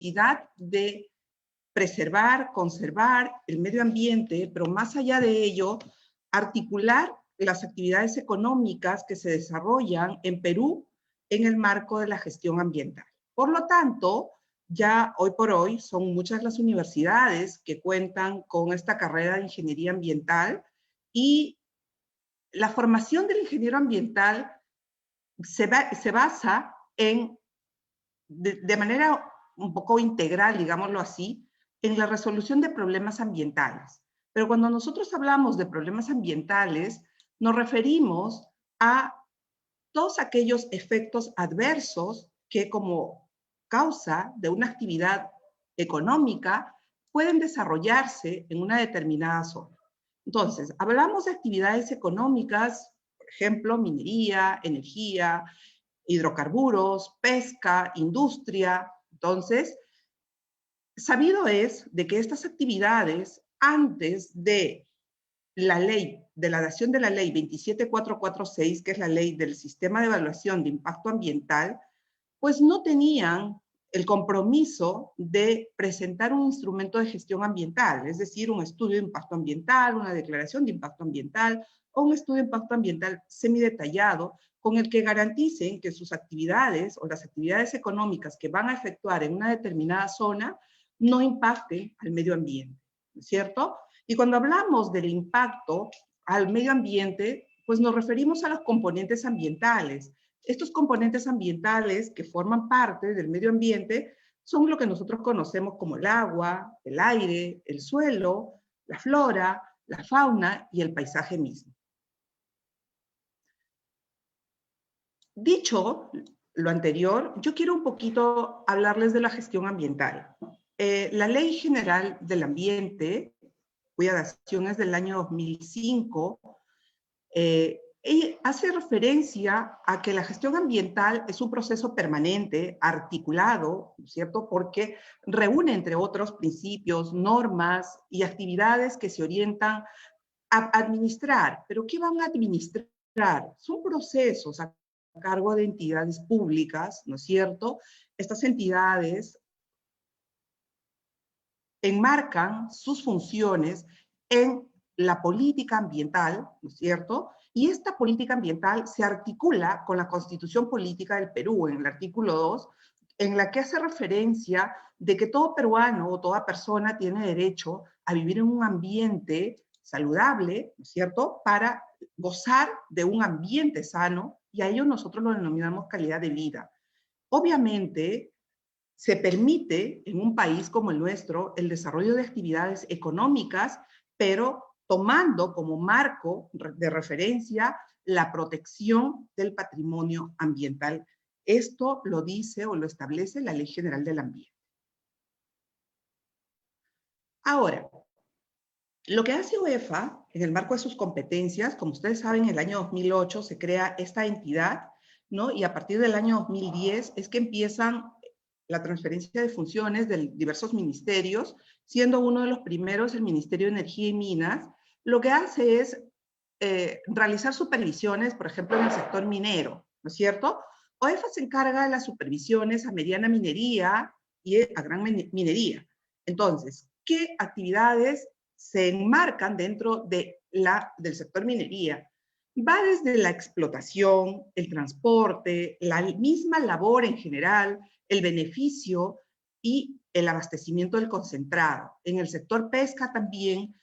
necesidad de preservar, conservar el medio ambiente, pero más allá de ello, articular las actividades económicas que se desarrollan en Perú en el marco de la gestión ambiental. Por lo tanto, ya hoy por hoy son muchas las universidades que cuentan con esta carrera de ingeniería ambiental y la formación del ingeniero ambiental se basa en, de manera un poco integral, digámoslo así, en la resolución de problemas ambientales. Pero cuando nosotros hablamos de problemas ambientales, nos referimos a todos aquellos efectos adversos que como causa de una actividad económica pueden desarrollarse en una determinada zona. Entonces, hablamos de actividades económicas, por ejemplo, minería, energía, hidrocarburos, pesca, industria. Entonces, sabido es de que estas actividades, antes de la ley, de la dación de la ley 27446, que es la ley del sistema de evaluación de impacto ambiental, pues no tenían el compromiso de presentar un instrumento de gestión ambiental, es decir, un estudio de impacto ambiental, una declaración de impacto ambiental o un estudio de impacto ambiental semidetallado con el que garanticen que sus actividades o las actividades económicas que van a efectuar en una determinada zona no impacten al medio ambiente, ¿no es cierto? Y cuando hablamos del impacto al medio ambiente, pues nos referimos a los componentes ambientales. Estos componentes ambientales que forman parte del medio ambiente son lo que nosotros conocemos como el agua, el aire, el suelo, la flora, la fauna y el paisaje mismo. Dicho lo anterior, yo quiero un poquito hablarles de la gestión ambiental. La Ley General del Ambiente, cuya dación es del año 2005, hace referencia a que la gestión ambiental es un proceso permanente, articulado, ¿cierto? Porque reúne, entre otros, principios, normas y actividades que se orientan a administrar. ¿Pero qué van a administrar? Son procesos a cargo de entidades públicas, ¿no es cierto? Estas entidades enmarcan sus funciones en la política ambiental, ¿no es cierto? Y esta política ambiental se articula con la Constitución Política del Perú, en el artículo 2, en la que hace referencia de que todo peruano o toda persona tiene derecho a vivir en un ambiente saludable, ¿no es cierto?, para gozar de un ambiente sano, y a ello nosotros lo denominamos calidad de vida. Obviamente, se permite en un país como el nuestro el desarrollo de actividades económicas, pero tomando como marco de referencia la protección del patrimonio ambiental. Esto lo dice o lo establece la Ley General del Ambiente. Ahora, lo que hace OEFA en el marco de sus competencias, como ustedes saben, en el año 2008 se crea esta entidad, ¿no? Y a partir del año 2010 es que empiezan la transferencia de funciones de diversos ministerios, siendo uno de los primeros el Ministerio de Energía y Minas. Lo que hace es realizar supervisiones, por ejemplo, en el sector minero, ¿no es cierto? OEFA se encarga de las supervisiones a mediana minería y a gran minería. Entonces, ¿qué actividades se enmarcan dentro del sector minería? Va desde la explotación, el transporte, la misma labor en general, el beneficio y el abastecimiento del concentrado. En el sector pesca también,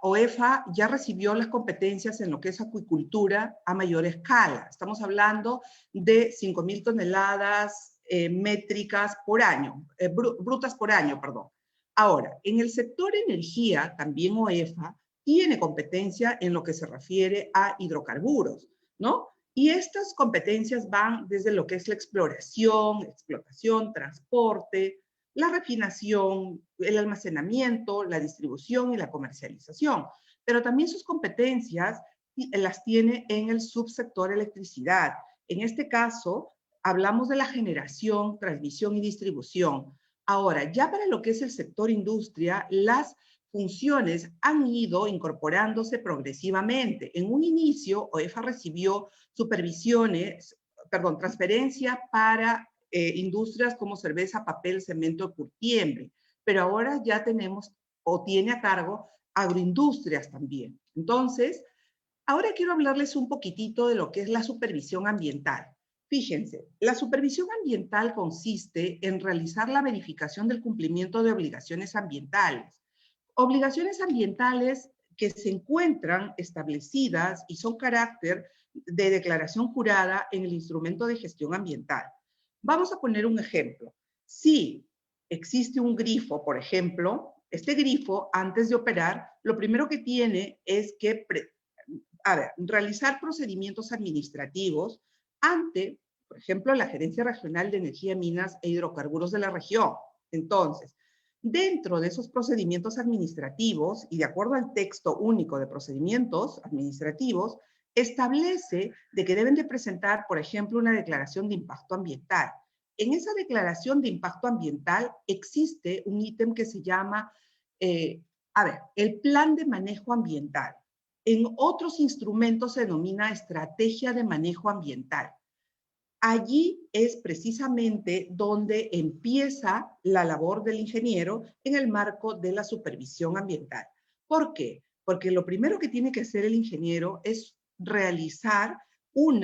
OEFA ya recibió las competencias en lo que es acuicultura a mayor escala. Estamos hablando de 5.000 toneladas métricas por año, brutas por año, perdón. Ahora, en el sector energía, también OEFA tiene competencia en lo que se refiere a hidrocarburos, ¿no? Y estas competencias van desde lo que es la exploración, explotación, transporte, la refinación, el almacenamiento, la distribución y la comercialización. Pero también sus competencias las tiene en el subsector electricidad. En este caso, hablamos de la generación, transmisión y distribución. Ahora, ya para lo que es el sector industria, las funciones han ido incorporándose progresivamente. En un inicio, OEFA recibió transferencia para industrias como cerveza, papel, cemento, curtiembre, pero ahora ya tenemos o tiene a cargo agroindustrias también. Entonces, ahora quiero hablarles un poquitito de lo que es la supervisión ambiental. Fíjense, la supervisión ambiental consiste en realizar la verificación del cumplimiento de obligaciones ambientales. Obligaciones ambientales que se encuentran establecidas y son carácter de declaración jurada en el instrumento de gestión ambiental. Vamos a poner un ejemplo. Si existe un grifo, por ejemplo, este grifo, antes de operar, lo primero que tiene es que realizar procedimientos administrativos ante, por ejemplo, la Gerencia Regional de Energía, Minas e Hidrocarburos de la región. Entonces, dentro de esos procedimientos administrativos y de acuerdo al texto único de procedimientos administrativos, establece de que deben de presentar, por ejemplo, una declaración de impacto ambiental. En esa declaración de impacto ambiental existe un ítem que se llama, el plan de manejo ambiental. En otros instrumentos se denomina estrategia de manejo ambiental. Allí es precisamente donde empieza la labor del ingeniero en el marco de la supervisión ambiental. ¿Por qué? Porque lo primero que tiene que hacer el ingeniero es realizar un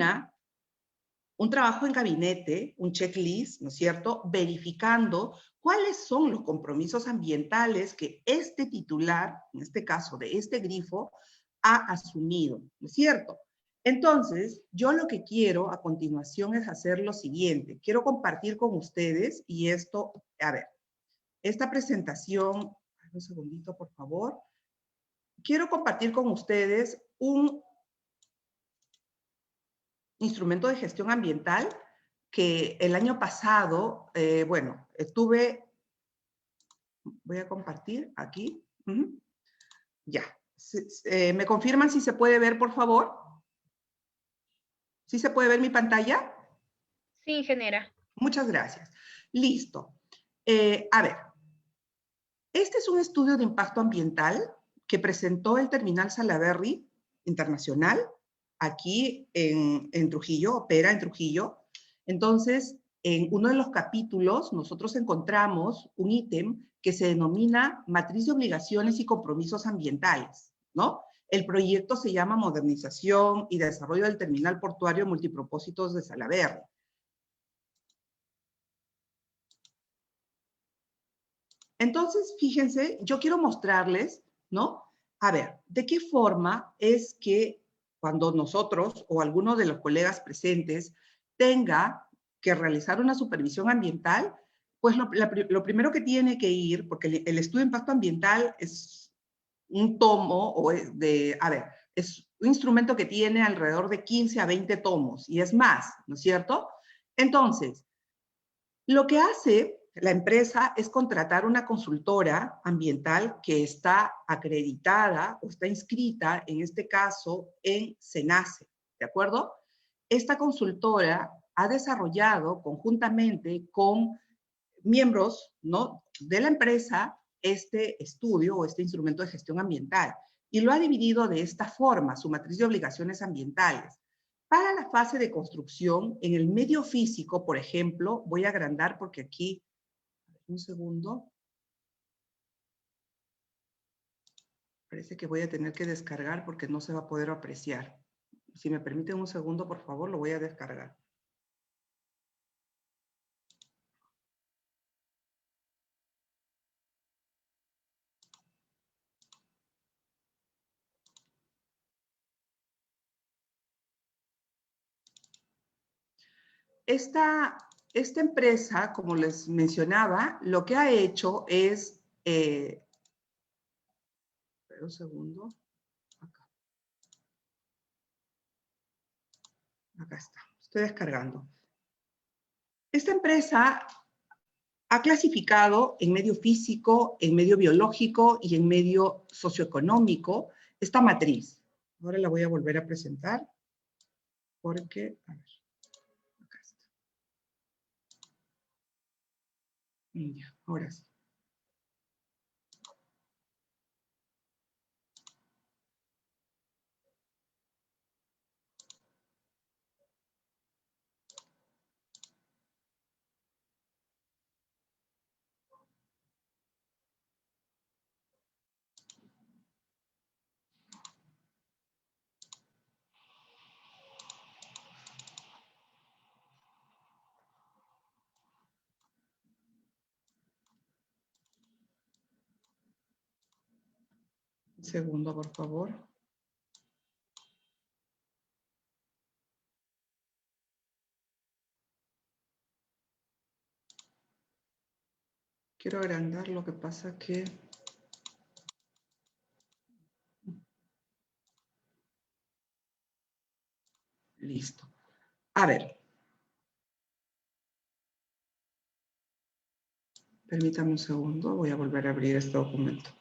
trabajo en gabinete, un checklist, ¿no es cierto?, verificando cuáles son los compromisos ambientales que este titular, en este caso de este grifo, ha asumido, ¿no es cierto? Entonces, yo lo que quiero a continuación es hacer lo siguiente. Quiero compartir con ustedes, y esto, esta presentación, un segundito, por favor. Quiero compartir con ustedes un instrumento de gestión ambiental que el año pasado, voy a compartir aquí. Ya. ¿Me confirman si se puede ver, por favor? ¿Sí se puede ver mi pantalla? Sí, ingeniera. Muchas gracias. Listo. Este es un estudio de impacto ambiental que presentó el Terminal Salaberry Internacional aquí en Trujillo, opera en Trujillo. Entonces, en uno de los capítulos nosotros encontramos un ítem que se denomina Matriz de Obligaciones y Compromisos Ambientales, ¿no? El proyecto se llama Modernización y Desarrollo del Terminal Portuario Multipropósitos de Salaberry. Entonces, fíjense, yo quiero mostrarles, ¿no? ¿De qué forma es que cuando nosotros o alguno de los colegas presentes tenga que realizar una supervisión ambiental, pues lo primero que tiene que ir, porque el estudio de impacto ambiental es un tomo, es un instrumento que tiene alrededor de 15 a 20 tomos, y es más, ¿no es cierto? Entonces, lo que hace la empresa es contratar una consultora ambiental que está acreditada o está inscrita, en este caso, en SENACE, ¿de acuerdo? Esta consultora ha desarrollado conjuntamente con miembros, ¿no?, de la empresa este estudio o este instrumento de gestión ambiental y lo ha dividido de esta forma, su matriz de obligaciones ambientales. Para la fase de construcción, en el medio físico, por ejemplo, voy a agrandar porque aquí, un segundo, parece que voy a tener que descargar porque no se va a poder apreciar. Si me permiten un segundo, por favor, lo voy a descargar. Esta empresa, como les mencionaba, lo que ha hecho es, un segundo, acá está, estoy descargando. Esta empresa ha clasificado en medio físico, en medio biológico y en medio socioeconómico esta matriz. Ahora la voy a volver a presentar porque, a ver, acá está. Y ya, ahora sí. segundo, por favor. Quiero agrandar, lo que pasa que... Listo. A ver. Permítame un segundo, voy a volver a abrir este documento.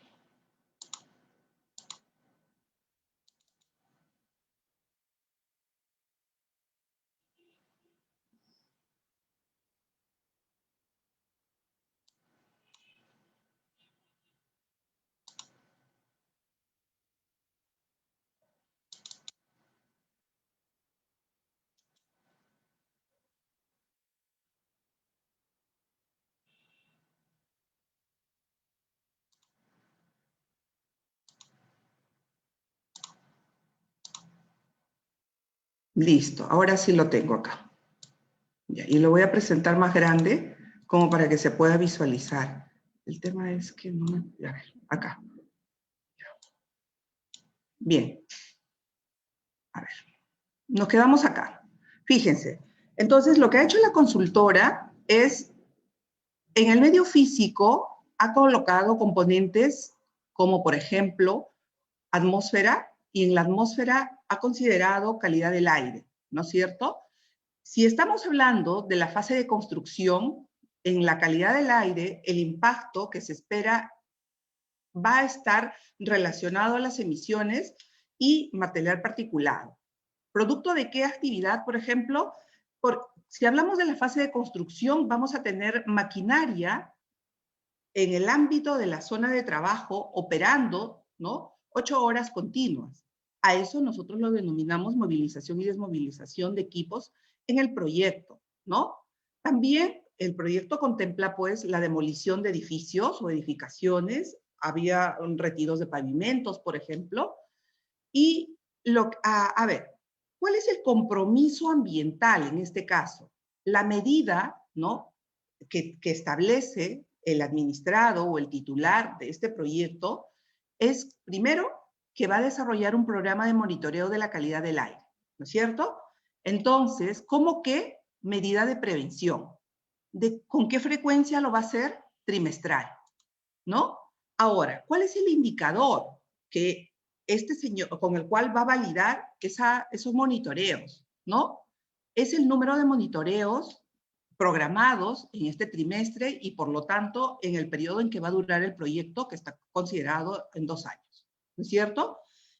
Listo, ahora sí lo tengo acá. Ya, y lo voy a presentar más grande como para que se pueda visualizar. El tema es que no me... A ver, acá. Bien. A ver. Nos quedamos acá. Fíjense. Entonces, lo que ha hecho la consultora es, en el medio físico, ha colocado componentes como, por ejemplo, atmósfera, y en la atmósfera ha considerado calidad del aire, ¿no es cierto? Si estamos hablando de la fase de construcción, en la calidad del aire, el impacto que se espera va a estar relacionado a las emisiones y material particulado. ¿Producto de qué actividad, por ejemplo? Si hablamos de la fase de construcción, vamos a tener maquinaria en el ámbito de la zona de trabajo operando, ¿no? 8 horas continuas. A eso nosotros lo denominamos movilización y desmovilización de equipos en el proyecto, ¿no? También el proyecto contempla, pues, la demolición de edificios o edificaciones. Había retiros de pavimentos, por ejemplo. Y, a ver, ¿cuál es el compromiso ambiental en este caso? La medida, ¿no?, que establece el administrado o el titular de este proyecto es, primero, que va a desarrollar un programa de monitoreo de la calidad del aire, ¿no es cierto? Entonces, ¿cómo qué? Medida de prevención. ¿Con qué frecuencia lo va a hacer? Trimestral, ¿no? Ahora, ¿cuál es el indicador que este señor, con el cual va a validar esos monitoreos, ¿no? Es el número de monitoreos programados en este trimestre y, por lo tanto, en el periodo en que va a durar el proyecto, que está considerado en 2 años, ¿no es cierto?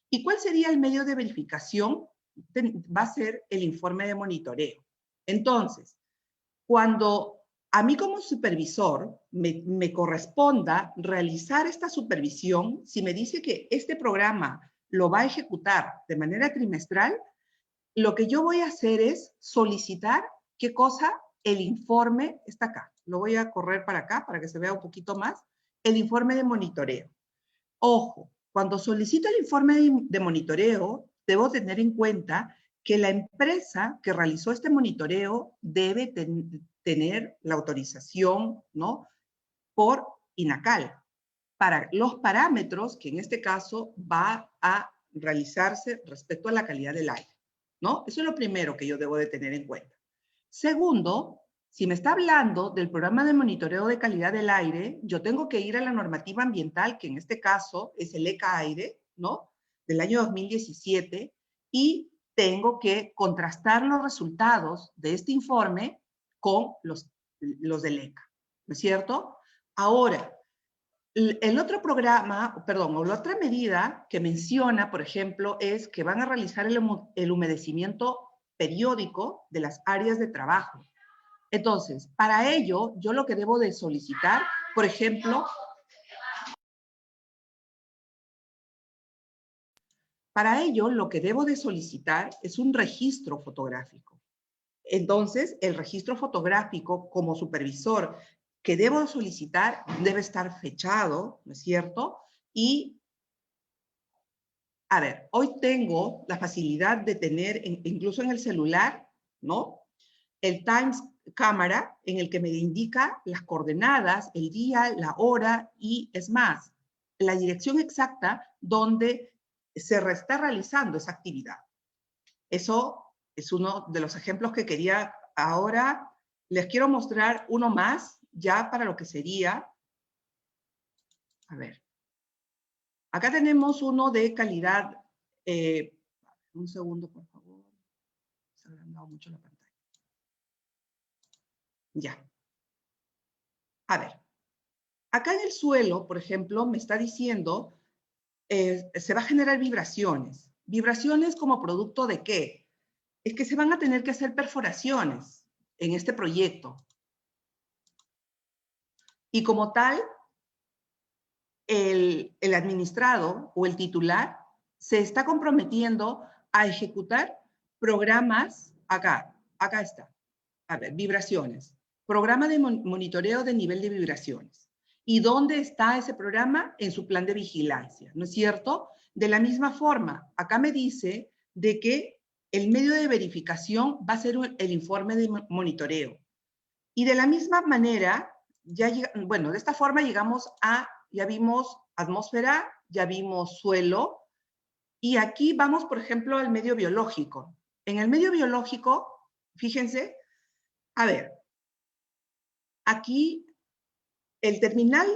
¿Y cuál sería el medio de verificación? Va a ser el informe de monitoreo. Entonces, cuando a mí como supervisor me corresponda realizar esta supervisión, si me dice que este programa lo va a ejecutar de manera trimestral, lo que yo voy a hacer es solicitar, ¿qué cosa? El informe, está acá, lo voy a correr para acá para que se vea un poquito más, el informe de monitoreo. Ojo, cuando solicito el informe de monitoreo, debo tener en cuenta que la empresa que realizó este monitoreo debe tener la autorización, ¿no?, por INACAL, para los parámetros que en este caso va a realizarse respecto a la calidad del aire, ¿no? Eso es lo primero que yo debo de tener en cuenta. Segundo, si me está hablando del programa de monitoreo de calidad del aire, yo tengo que ir a la normativa ambiental, que en este caso es el ECA-Aire, ¿no?, del año 2017, y tengo que contrastar los resultados de este informe con los del ECA, ¿no es cierto? Ahora, el otro programa, perdón, o la otra medida que menciona, por ejemplo, es que van a realizar el humedecimiento periódico de las áreas de trabajo. Entonces, para ello, yo lo que debo de solicitar, por ejemplo, para ello lo que debo de solicitar es un registro fotográfico. Entonces, el registro fotográfico como supervisor que debo solicitar debe estar fechado, ¿no es cierto? Y, a ver, hoy tengo la facilidad de tener, incluso en el celular, ¿no?, el Times cámara en el que me indica las coordenadas, el día, la hora y es más, la dirección exacta donde se está realizando esa actividad. Eso es uno de los ejemplos que quería. Ahora les quiero mostrar uno más, ya para lo que sería. A ver. Acá tenemos uno de calidad. Un segundo, por favor. Se ha agrandado mucho la pantalla. Ya. A ver. Acá en el suelo, por ejemplo, me está diciendo, se va a generar vibraciones. ¿Vibraciones como producto de qué? Es que se van a tener que hacer perforaciones en este proyecto. Y como tal, el administrado o el titular se está comprometiendo a ejecutar programas, acá está, a ver, vibraciones, programa de monitoreo de nivel de vibraciones. ¿Y dónde está ese programa? En su plan de vigilancia, ¿no es cierto? De la misma forma, acá me dice de que el medio de verificación va a ser el informe de monitoreo. Y de la misma manera, bueno, de esta forma llegamos a, ya vimos atmósfera, ya vimos suelo, y aquí vamos, por ejemplo, al medio biológico. En el medio biológico, fíjense, a ver, aquí el terminal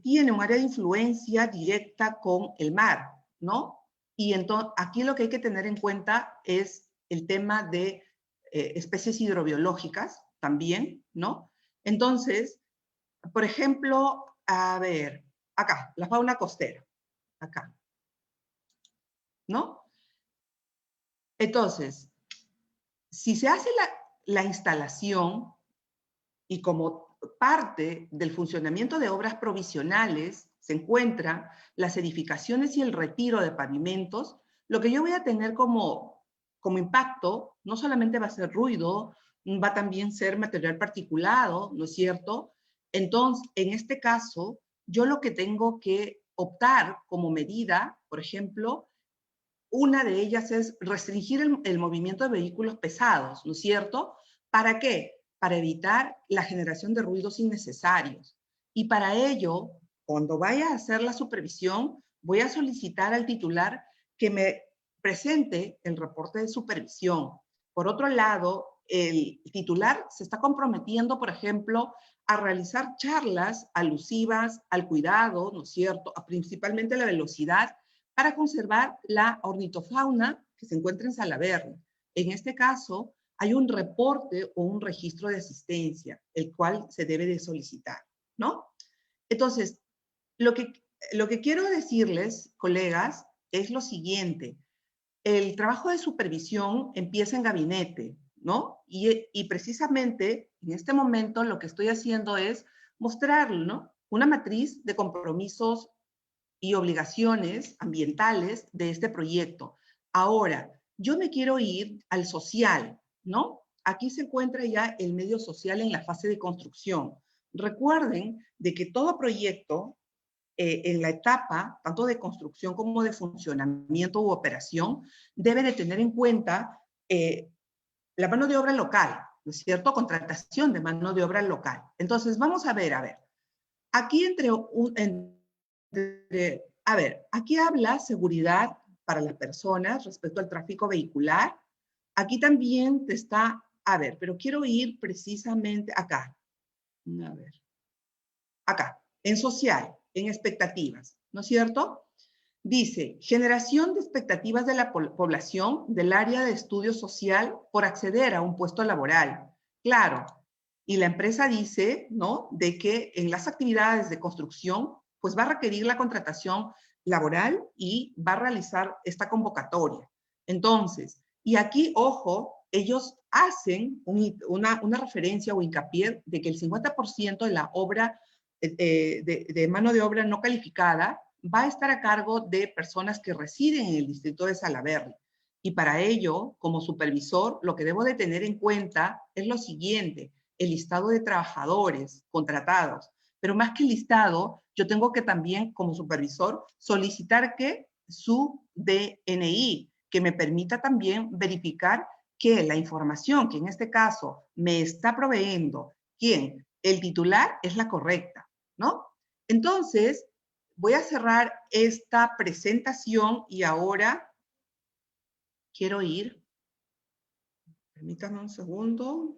tiene un área de influencia directa con el mar, ¿no? Y entonces, aquí lo que hay que tener en cuenta es el tema de especies hidrobiológicas también, ¿no? Entonces, por ejemplo, a ver, acá, la fauna costera, acá, ¿no? Entonces, si se hace la instalación y como parte del funcionamiento de obras provisionales se encuentran las edificaciones y el retiro de pavimentos, lo que yo voy a tener como impacto no solamente va a ser ruido, va a también ser material particulado, ¿no es cierto? Entonces, en este caso, yo lo que tengo que optar como medida, por ejemplo, una de ellas es restringir el movimiento de vehículos pesados, ¿no es cierto? ¿Para qué? Para evitar la generación de ruidos innecesarios. Y para ello, cuando vaya a hacer la supervisión, voy a solicitar al titular que me presente el reporte de supervisión. Por otro lado, el titular se está comprometiendo, por ejemplo, a realizar charlas alusivas al cuidado, ¿no es cierto?, principalmente a la velocidad, para conservar la ornitofauna que se encuentra en Salaberry. En este caso, hay un reporte o un registro de asistencia, el cual se debe de solicitar, ¿no? Entonces, lo que quiero decirles, colegas, es lo siguiente. El trabajo de supervisión empieza en gabinete, ¿no? Y precisamente en este momento lo que estoy haciendo es mostrarlo, ¿no? Una matriz de compromisos y obligaciones ambientales de este proyecto. Ahora, yo me quiero ir al social, ¿no? Aquí se encuentra ya el medio social en la fase de construcción. Recuerden de que todo proyecto en la etapa, tanto de construcción como de funcionamiento u operación, debe de tener en cuenta la mano de obra local, ¿no es cierto? Contratación de mano de obra local. Entonces, vamos a ver. Aquí a ver, aquí habla seguridad para las personas respecto al tráfico vehicular. Aquí también te está, a ver, pero quiero ir precisamente acá. A ver. Acá, en social, en expectativas, ¿no es cierto? Dice, generación de expectativas de la población del área de estudio social por acceder a un puesto laboral. Claro, y la empresa dice, ¿no?, de que en las actividades de construcción, pues va a requerir la contratación laboral y va a realizar esta convocatoria. Entonces, y aquí, ojo, ellos hacen una referencia o hincapié de que el 50% de la obra, de mano de obra no calificada, va a estar a cargo de personas que residen en el distrito de Salaberry. Y para ello, como supervisor, lo que debo de tener en cuenta es lo siguiente, el listado de trabajadores contratados. Pero más que el listado, yo tengo que también, como supervisor, solicitar que su DNI, que me permita también verificar que la información que en este caso me está proveyendo, ¿quién? El titular, es la correcta, ¿no? Entonces, voy a cerrar esta presentación y ahora quiero ir, permítanme un segundo,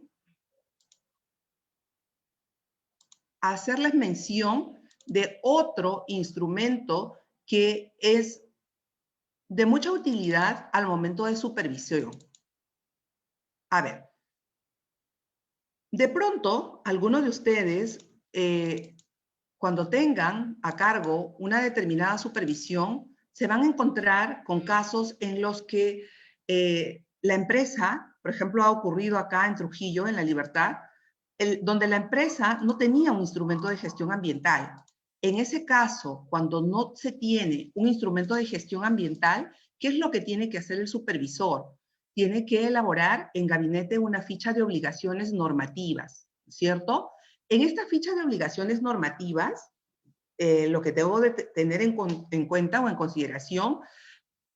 a hacerles mención de otro instrumento que es de mucha utilidad al momento de supervisión. A ver, de pronto, algunos de ustedes, cuando tengan a cargo una determinada supervisión, se van a encontrar con casos en los que la empresa, por ejemplo, ha ocurrido acá en Trujillo, en La Libertad, donde la empresa no tenía un instrumento de gestión ambiental. En ese caso, cuando no se tiene un instrumento de gestión ambiental, ¿qué es lo que tiene que hacer el supervisor? Tiene que elaborar en gabinete una ficha de obligaciones normativas, ¿cierto? En esta ficha de obligaciones normativas, lo que debo de tener en cuenta o en consideración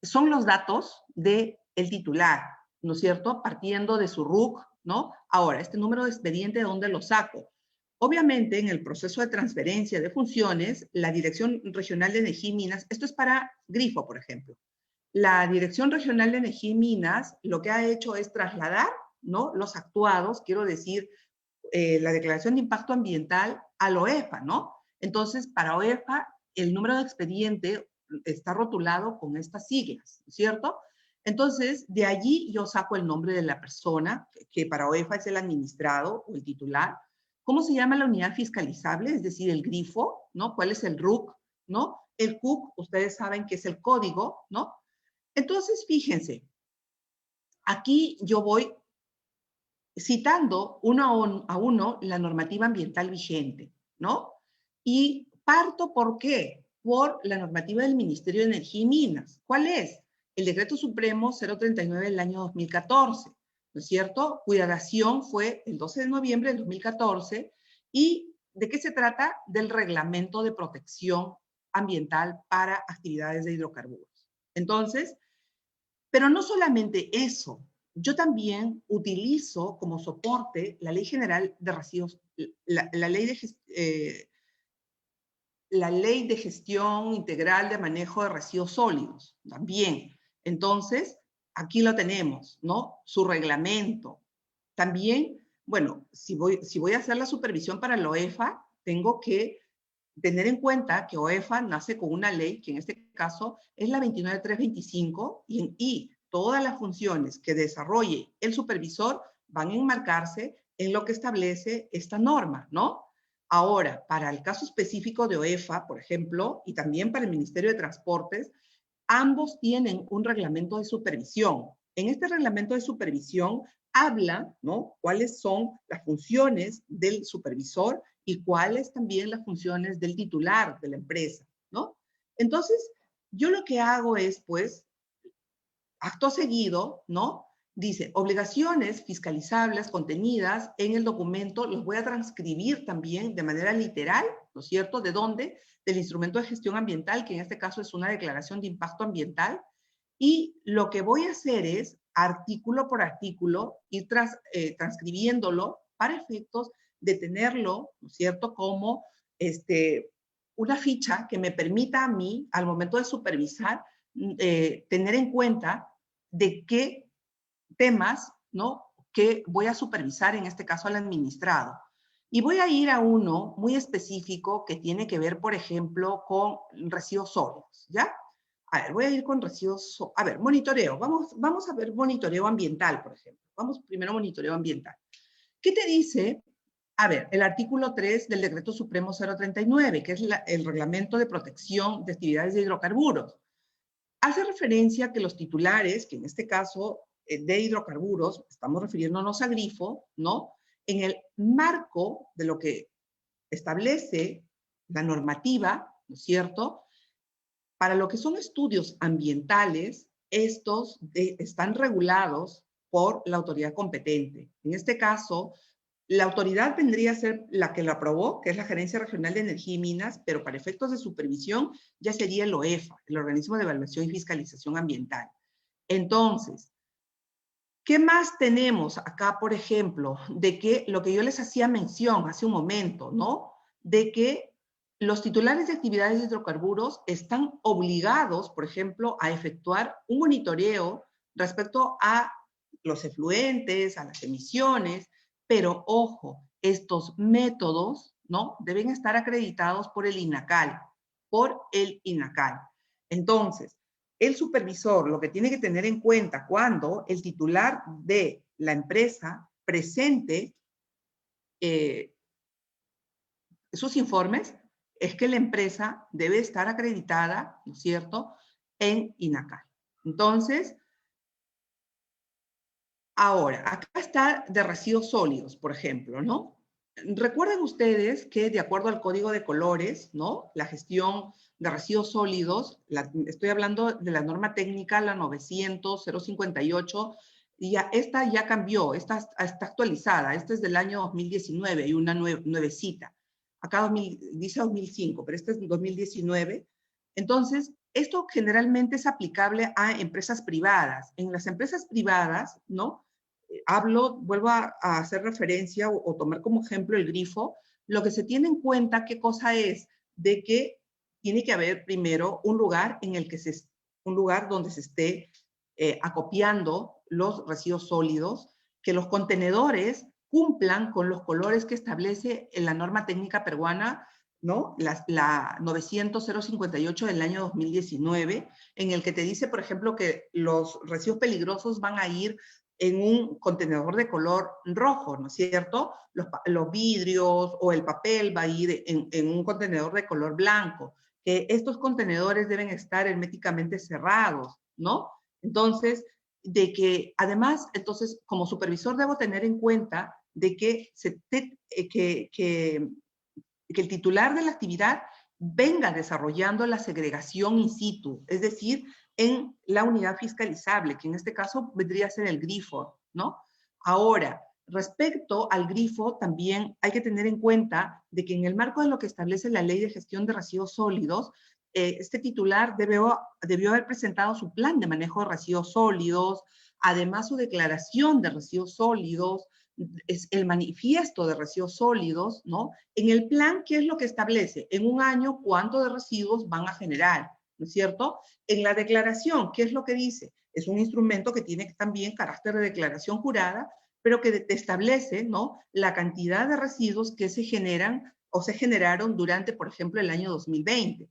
son los datos del titular, ¿no es cierto? Partiendo de su RUC, ¿no? Ahora, este número de expediente, ¿de dónde lo saco? Obviamente, en el proceso de transferencia de funciones, la Dirección Regional de Energía y Minas, esto es para Grifo, por ejemplo. La Dirección Regional de Energía y Minas lo que ha hecho es trasladar, ¿no?, los actuados, quiero decir, la declaración de impacto ambiental a la OEFA, ¿no? Entonces, para OEFA, el número de expediente está rotulado con estas siglas, ¿cierto? Entonces, de allí yo saco el nombre de la persona, que para OEFA es el administrado o el titular. ¿Cómo se llama la unidad fiscalizable? Es decir, el grifo, ¿no? ¿Cuál es el RUC, ¿no? El CUC, ustedes saben que es el código, ¿no? Entonces, fíjense, aquí yo voy citando uno a uno la normativa ambiental vigente, ¿no? Y parto, ¿por qué? Por la normativa del Ministerio de Energía y Minas. ¿Cuál es? El Decreto Supremo 039 del año 2014, ¿no es cierto? Cuya dación fue el 12 de noviembre del 2014. ¿Y de qué se trata? Del Reglamento de Protección Ambiental para Actividades de Hidrocarburos. Entonces, pero no solamente eso, yo también utilizo como soporte la Ley General de Residuos, la Ley de Gestión Integral de Manejo de Residuos Sólidos, también. Entonces, aquí lo tenemos, ¿no? Su reglamento. También, bueno, si voy a hacer la supervisión para la OEFA, tengo que tener en cuenta que OEFA nace con una ley, que en este caso es la 29325, y todas las funciones que desarrolle el supervisor van a enmarcarse en lo que establece esta norma, ¿no? Ahora, para el caso específico de OEFA, por ejemplo, y también para el Ministerio de Transportes, ambos tienen un reglamento de supervisión. En este reglamento de supervisión habla, ¿no?, cuáles son las funciones del supervisor y cuáles también las funciones del titular de la empresa, ¿no? Entonces, yo lo que hago es, pues, acto seguido, ¿no? Dice, obligaciones fiscalizables contenidas en el documento, los voy a transcribir también de manera literal, ¿no es cierto? ¿De dónde? Del instrumento de gestión ambiental, que en este caso es una declaración de impacto ambiental. Y lo que voy a hacer es, artículo por artículo, ir transcribiéndolo para efectos de tenerlo, ¿no es cierto?, como una ficha que me permita a mí, al momento de supervisar, tener en cuenta de qué temas, ¿no?, que voy a supervisar, en este caso al administrado. Y voy a ir a uno muy específico que tiene que ver, por ejemplo, con residuos sólidos, ¿ya? A ver, voy a ir con residuos, a ver, monitoreo. Vamos a ver monitoreo ambiental, por ejemplo. Vamos primero a monitoreo ambiental. ¿Qué te dice? A ver, el artículo 3 del Decreto Supremo 039, que es el Reglamento de Protección de Actividades de Hidrocarburos. Hace referencia a que los titulares, que en este caso de hidrocarburos, estamos refiriéndonos a Grifo, ¿no?, en el marco de lo que establece la normativa, ¿no es cierto?, para lo que son estudios ambientales, estos están regulados por la autoridad competente. En este caso, la autoridad vendría a ser la que lo aprobó, que es la Gerencia Regional de Energía y Minas, pero para efectos de supervisión ya sería el OEFA, el Organismo de Evaluación y Fiscalización Ambiental. Entonces, ¿qué más tenemos acá, por ejemplo? De que lo que yo les hacía mención hace un momento, ¿no? De que los titulares de actividades de hidrocarburos están obligados, por ejemplo, a efectuar un monitoreo respecto a los efluentes, a las emisiones, pero ojo, estos métodos, ¿no?, deben estar acreditados por el INACAL, Entonces, el supervisor lo que tiene que tener en cuenta cuando el titular de la empresa presente sus informes es que la empresa debe estar acreditada, ¿no es cierto?, en INACAL. Entonces, ahora, acá está de residuos sólidos, por ejemplo, ¿no? Recuerden ustedes que de acuerdo al Código de Colores, ¿no?, la gestión de residuos sólidos, estoy hablando de la norma técnica, la 900-058, y esta ya cambió, esta está actualizada, esta es del año 2019 y una nuevecita. Acá dice 2005, pero este es 2019. Entonces, esto generalmente es aplicable a empresas privadas. En las empresas privadas, ¿no?, vuelvo a hacer referencia o tomar como ejemplo el grifo, lo que se tiene en cuenta, ¿qué cosa es? De que tiene que haber primero un lugar donde se esté acopiando los residuos sólidos, que los contenedores cumplan con los colores que establece en la norma técnica peruana, ¿no?, la 900-058 del año 2019, en el que te dice, por ejemplo, que los residuos peligrosos van a ir en un contenedor de color rojo, ¿no es cierto? Los vidrios o el papel va a ir en un contenedor de color blanco, que estos contenedores deben estar herméticamente cerrados, ¿no? Entonces, entonces, como supervisor debo tener en cuenta de que el titular de la actividad venga desarrollando la segregación in situ, es decir, en la unidad fiscalizable, que en este caso vendría a ser el grifo, ¿no? Ahora, respecto al grifo, también hay que tener en cuenta de que en el marco de lo que establece la Ley de Gestión de Residuos Sólidos, este titular debió haber presentado su plan de manejo de residuos sólidos, además su declaración de residuos sólidos, es el manifiesto de residuos sólidos, ¿no? En el plan, ¿qué es lo que establece? En un año, ¿cuánto de residuos van a generar? ¿No es cierto? En la declaración, ¿qué es lo que dice? Es un instrumento que tiene también carácter de declaración jurada, pero que te establece, ¿no?, la cantidad de residuos que se generan o se generaron durante, por ejemplo, el año 2020.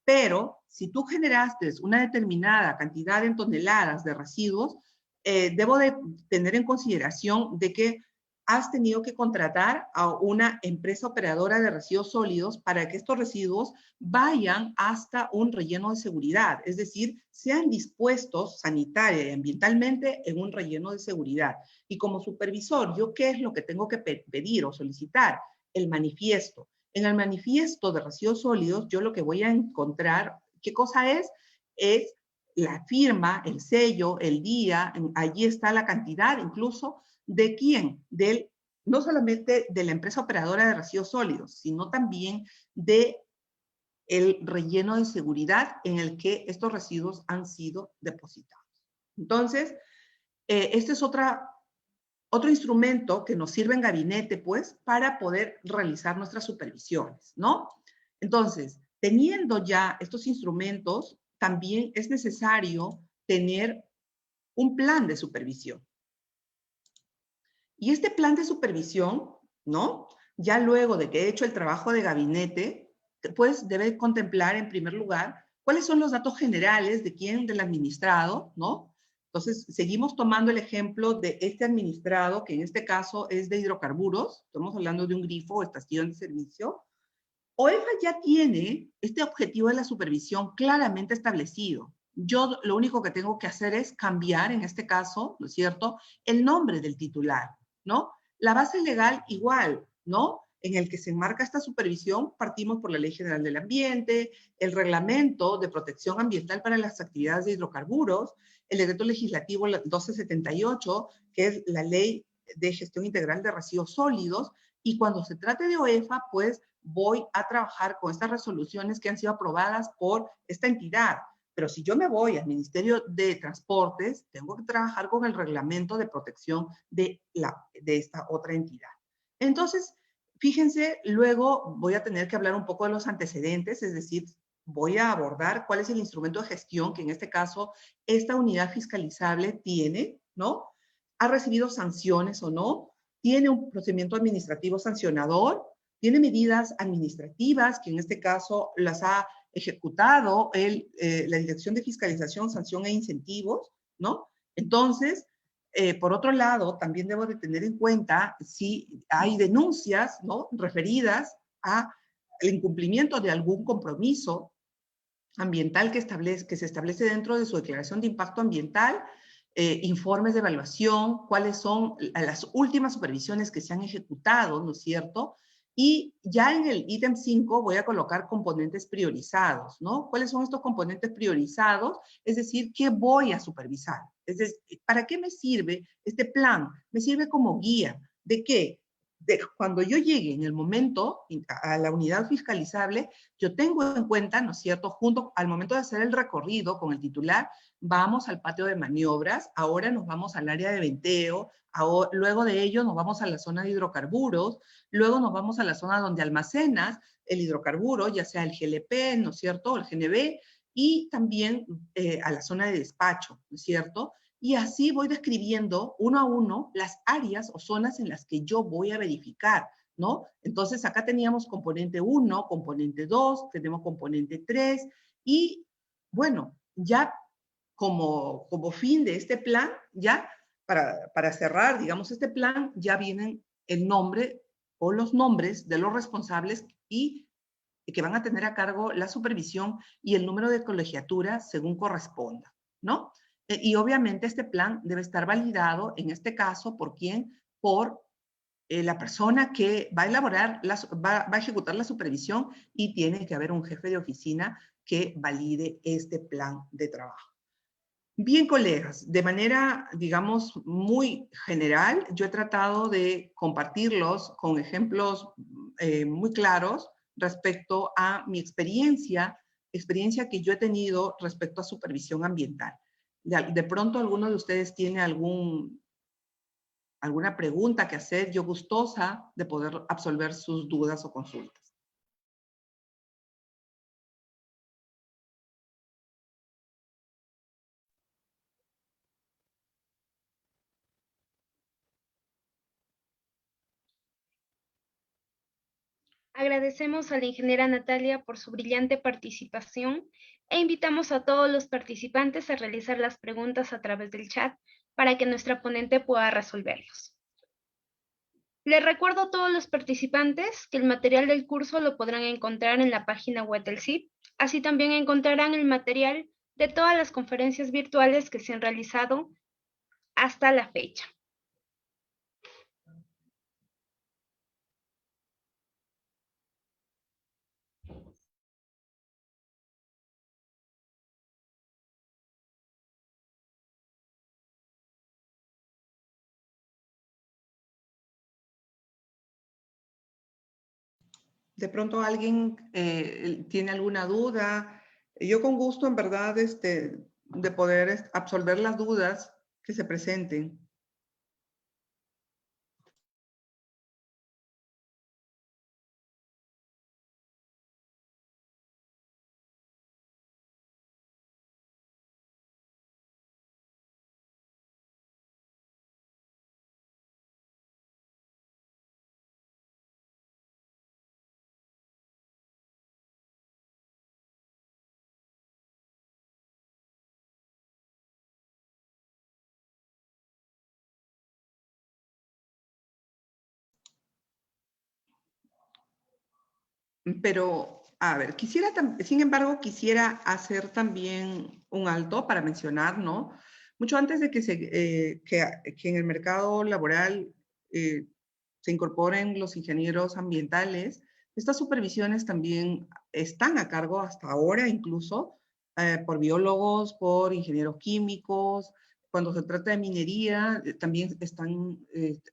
Pero si tú generaste una determinada cantidad en toneladas de residuos, debo de tener en consideración de que has tenido que contratar a una empresa operadora de residuos sólidos para que estos residuos vayan hasta un relleno de seguridad, es decir, sean dispuestos sanitaria y ambientalmente en un relleno de seguridad. Y como supervisor, ¿yo qué es lo que tengo que pedir o solicitar? El manifiesto. En el manifiesto de residuos sólidos, yo lo que voy a encontrar, ¿qué cosa es? Es la firma, el sello, el día, allí está la cantidad incluso de quién, no solamente de la empresa operadora de residuos sólidos, sino también de el relleno de seguridad en el que estos residuos han sido depositados. Entonces, este es otro instrumento que nos sirve en gabinete, pues, para poder realizar nuestras supervisiones, ¿no? Entonces, teniendo ya estos instrumentos, también es necesario tener un plan de supervisión. Y este plan de supervisión, ¿no?, ya luego de que he hecho el trabajo de gabinete, pues debe contemplar en primer lugar cuáles son los datos generales de quién, del administrado, ¿no? Entonces, seguimos tomando el ejemplo de este administrado, que en este caso es de hidrocarburos, estamos hablando de un grifo o estación de servicio. OEFA ya tiene este objetivo de la supervisión claramente establecido. Yo lo único que tengo que hacer es cambiar, en este caso, ¿no es cierto?, el nombre del titular, ¿no? La base legal igual, ¿no? En el que se enmarca esta supervisión, partimos por la Ley General del Ambiente, el Reglamento de Protección Ambiental para las Actividades de Hidrocarburos, el Decreto Legislativo 1278, que es la Ley de Gestión Integral de Residuos Sólidos, y cuando se trate de OEFA, pues voy a trabajar con estas resoluciones que han sido aprobadas por esta entidad. Pero si yo me voy al Ministerio de Transportes, tengo que trabajar con el reglamento de protección de esta otra entidad. Entonces, Fíjense, luego voy a tener que hablar un poco de los antecedentes, es decir, voy a abordar cuál es el instrumento de gestión que en este caso esta unidad fiscalizable tiene, ¿no? ¿Ha recibido sanciones o no? ¿Tiene un procedimiento administrativo sancionador? ¿Tiene medidas administrativas que en este caso las ha ejecutado la Dirección de Fiscalización, Sanción e Incentivos, ¿no? Entonces, por otro lado, también debo de tener en cuenta si hay denuncias, ¿no?, referidas al incumplimiento de algún compromiso ambiental que se establece dentro de su declaración de impacto ambiental, informes de evaluación, cuáles son las últimas supervisiones que se han ejecutado, ¿no es cierto? Y ya en el ítem 5 voy a colocar componentes priorizados, ¿no? ¿Cuáles son estos componentes priorizados? Es decir, ¿qué voy a supervisar? Es decir, ¿para qué me sirve este plan? Me sirve como guía. ¿De qué? De cuando yo llegue en el momento a la unidad fiscalizable, yo tengo en cuenta, ¿no es cierto?, junto al momento de hacer el recorrido con el titular, vamos al patio de maniobras, ahora nos vamos al área de venteo, luego de ello nos vamos a la zona de hidrocarburos, luego nos vamos a la zona donde almacenas el hidrocarburo, ya sea el GLP, ¿no es cierto?, o el GNB, y también a la zona de despacho, ¿no es cierto? Y así voy describiendo uno a uno las áreas o zonas en las que yo voy a verificar, ¿no? Entonces acá teníamos componente 1, componente 2, tenemos componente 3 y bueno, ya como fin de este plan, ya para cerrar, digamos, este plan, ya vienen el nombre o los nombres de los responsables y que van a tener a cargo la supervisión y el número de colegiatura según corresponda, ¿no? Y obviamente este plan debe estar validado, en este caso, ¿por quién? Por la persona que va a elaborar, va a ejecutar la supervisión y tiene que haber un jefe de oficina que valide este plan de trabajo. Bien, colegas, de manera, digamos, muy general, yo he tratado de compartirlos con ejemplos muy claros respecto a mi experiencia que yo he tenido respecto a supervisión ambiental. De pronto, alguno de ustedes tiene alguna pregunta que hacer, yo gustosa de poder absolver sus dudas o consultas. Agradecemos a la ingeniera Natalia por su brillante participación e invitamos a todos los participantes a realizar las preguntas a través del chat para que nuestra ponente pueda resolverlos. Les recuerdo a todos los participantes que el material del curso lo podrán encontrar en la página web del CIP. Así también encontrarán el material de todas las conferencias virtuales que se han realizado hasta la fecha. De pronto alguien tiene alguna duda. Yo con gusto, en verdad, de poder absolver las dudas que se presenten. Pero, a ver, sin embargo, quisiera hacer también un alto para mencionar, ¿no? Mucho antes de que en el mercado laboral se incorporen los ingenieros ambientales, estas supervisiones también están a cargo hasta ahora incluso por biólogos, por ingenieros químicos. Cuando se trata de minería, también están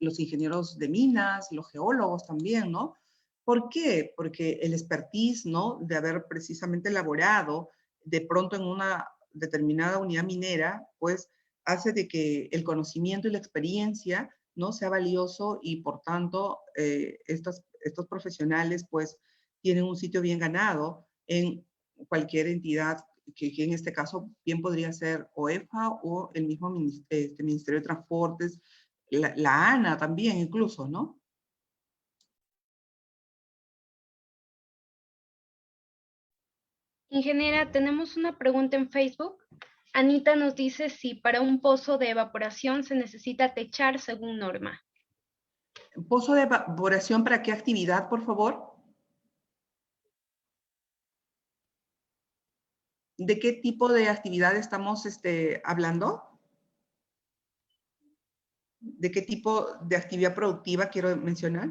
los ingenieros de minas, los geólogos también, ¿no? ¿Por qué? Porque el expertise, ¿no?, de haber precisamente elaborado de pronto en una determinada unidad minera, pues hace de que el conocimiento y la experiencia, ¿no?, sea valioso y por tanto estos profesionales pues tienen un sitio bien ganado en cualquier entidad que en este caso bien podría ser OEFA o el mismo Ministerio de Transportes, la ANA también incluso, ¿no? Ingeniera, tenemos una pregunta en Facebook. Anita nos dice si para un pozo de evaporación se necesita techar según norma. ¿Pozo de evaporación para qué actividad, por favor? ¿De qué tipo de actividad estamos hablando? ¿De qué tipo de actividad productiva quiero mencionar?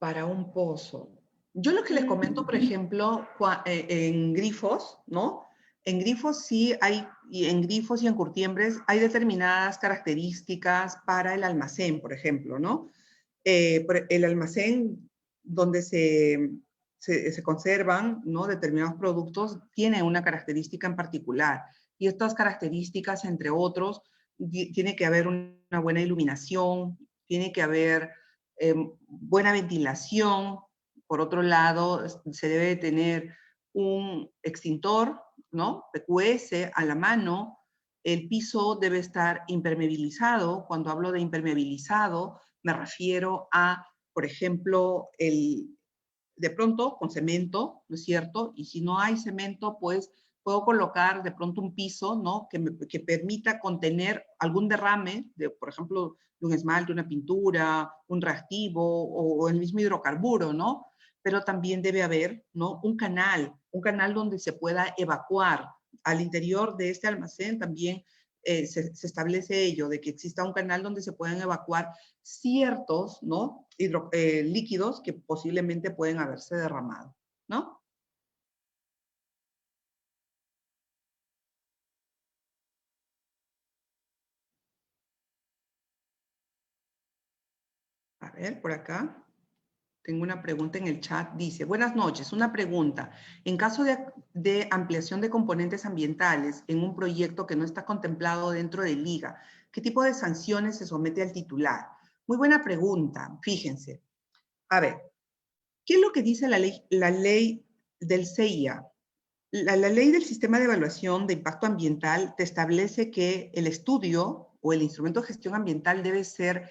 Para un pozo. Yo lo que les comento, por ejemplo, en grifos, ¿no? En grifos sí hay, y en grifos y en curtiembres hay determinadas características para el almacén, por ejemplo, ¿no? El almacén donde se conservan, ¿no?, determinados productos tiene una característica en particular. Y estas características, entre otros, tiene que haber una buena iluminación, tiene que haber buena ventilación. Por otro lado, se debe tener un extintor, ¿no?, PQS a la mano. El piso debe estar impermeabilizado. Cuando hablo de impermeabilizado, me refiero a, por ejemplo, de pronto con cemento, ¿no es cierto? Y si no hay cemento, pues puedo colocar de pronto un piso, ¿no?, que permita contener algún derrame, por ejemplo, de un esmalte, una pintura, un reactivo o el mismo hidrocarburo, ¿no? Pero también debe haber, ¿no?, un canal donde se pueda evacuar. Al interior de este almacén también se establece ello, de que exista un canal donde se puedan evacuar ciertos, ¿no?, líquidos que posiblemente pueden haberse derramado, ¿no? A ver, por acá. Tengo una pregunta en el chat. Dice, buenas noches, una pregunta. En caso de ampliación de componentes ambientales en un proyecto que no está contemplado dentro de LIGA, ¿qué tipo de sanciones se somete al titular? Muy buena pregunta, fíjense. A ver, ¿qué es lo que dice la ley del CIA? La ley del Sistema de Evaluación de Impacto Ambiental te establece que el estudio o el instrumento de gestión ambiental debe ser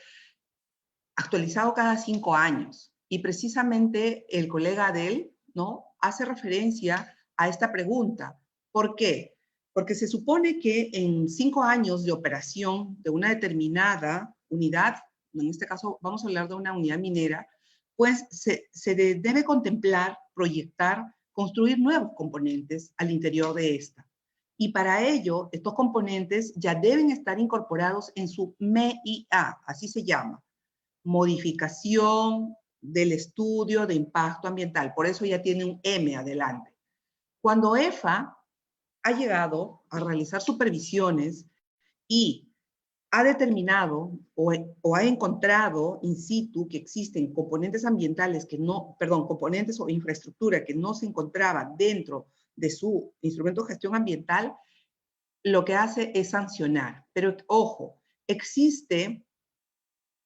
actualizado cada 5 años. Y precisamente el colega Adel, ¿no?, hace referencia a esta pregunta. ¿Por qué? Porque se supone que en 5 años de operación de una determinada unidad, en este caso vamos a hablar de una unidad minera, pues se debe contemplar, proyectar, construir nuevos componentes al interior de esta. Y para ello, estos componentes ya deben estar incorporados en su MIA, así se llama, modificación del estudio de impacto ambiental. Por eso ya tiene un M adelante. Cuando EFA ha llegado a realizar supervisiones y ha determinado o ha encontrado in situ que existen componentes ambientales que no, perdón, componentes o infraestructura que no se encontraba dentro de su instrumento de gestión ambiental, lo que hace es sancionar. Pero ojo, existe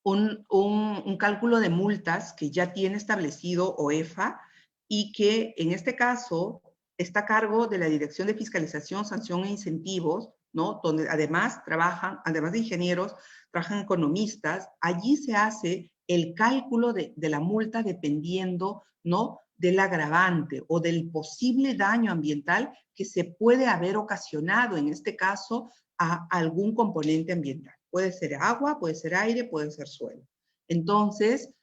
un cálculo de multas que ya tiene establecido OEFA y que en este caso está a cargo de la Dirección de Fiscalización, Sanción e Incentivos, ¿no?, donde además trabajan, además de ingenieros, trabajan economistas. Allí se hace el cálculo de la multa dependiendo, ¿no?, del agravante o del posible daño ambiental que se puede haber ocasionado, en este caso, a algún componente ambiental. Puede ser agua, puede ser aire, puede ser suelo. Entonces,